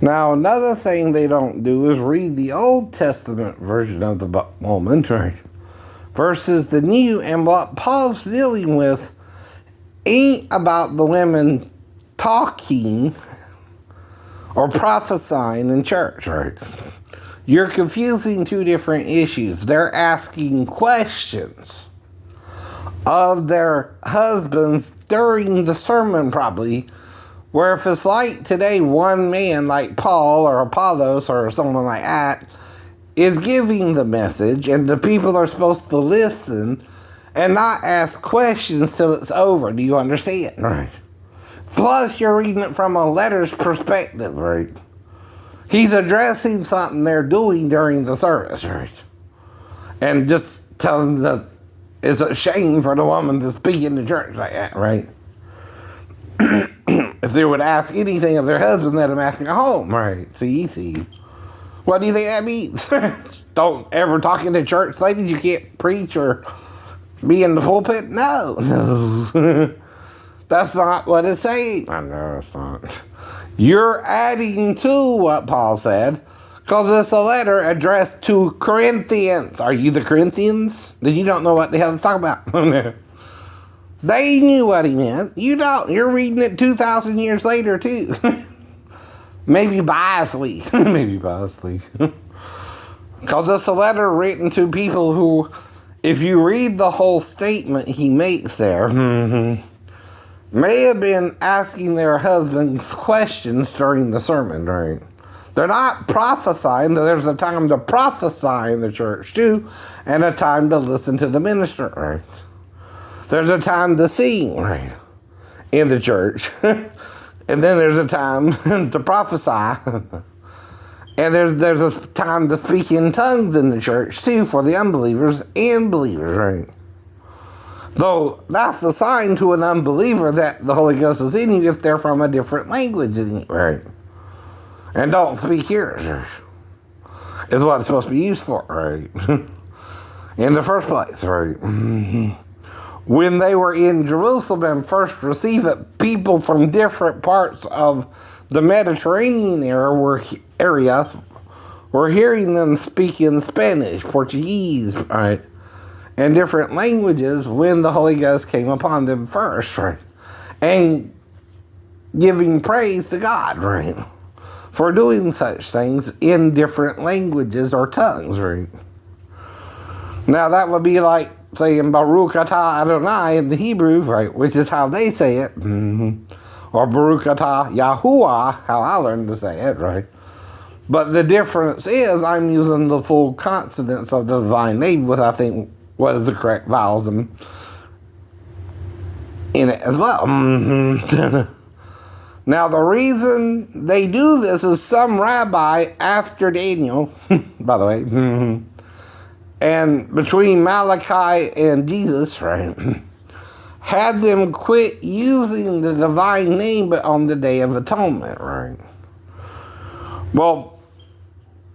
Now, another thing they don't do is read the Old Testament version of the moment, right? Versus the New, and what Paul's dealing with ain't about the women talking or prophesying in church, right? You're confusing two different issues. They're asking questions of their husbands during the sermon, probably, where if it's like today, one man like Paul or Apollos or someone like that is giving the message, and the people are supposed to listen and not ask questions till it's over. Do you understand? Right. Plus, you're reading it from a letter's perspective, right? He's addressing something they're doing during the service, right? And just telling them that it's a shame for the woman to speak in the church like that, right? If they would ask anything of their husband, let them ask at home, right? See. What do you think that means? Don't ever talk in the church, ladies. You can't preach or be in the pulpit? No. That's not what it's saying. I know it's not. You're adding to what Paul said, because it's a letter addressed to Corinthians. Are you the Corinthians? Then you don't know what the hell to talk about. They knew what he meant. You don't. You're reading it 2,000 years later, too. Maybe biasly. Maybe biasly. Because it's a letter written to people who, if you read the whole statement he makes there, may have been asking their husbands questions during the sermon, right? They're not prophesying. There's a time to prophesy in the church, too, and a time to listen to the minister, right? There's a time to sing, right, in the church. And then there's a time to prophesy. And there's a time to speak in tongues in the church, too, for the unbelievers and believers, right? Though that's the sign to an unbeliever that the Holy Ghost is in you if they're from a different language, right? And don't speak yours, is what it's supposed to be used for, right? In the first place, right? When they were in Jerusalem and first received it, people from different parts of the Mediterranean area were hearing them speak in Spanish, Portuguese, right? And different languages when the Holy Ghost came upon them first, right? And giving praise to God, right? For doing such things in different languages or tongues, right? Now that would be like saying Baruch atah Adonai in the Hebrew, right? Which is how they say it. Or Baruch atah Yahuwah, how I learned to say it, right? But the difference is I'm using the full consonants of the divine name with, I think, what is the correct vowels in it as well. Now, the reason they do this is some rabbi after Daniel, by the way, and between Malachi and Jesus, right, had them quit using the divine name but on the Day of Atonement, right? Well,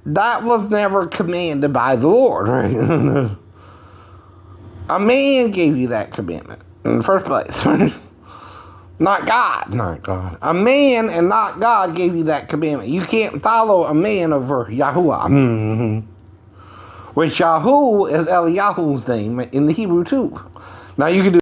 that was never commanded by the Lord, right? A man gave you that commandment in the first place. Not God. A man and not God gave you that commandment. You can't follow a man over Yahuwah. Which Yahu is Eliyahu's name in the Hebrew too. Now you can do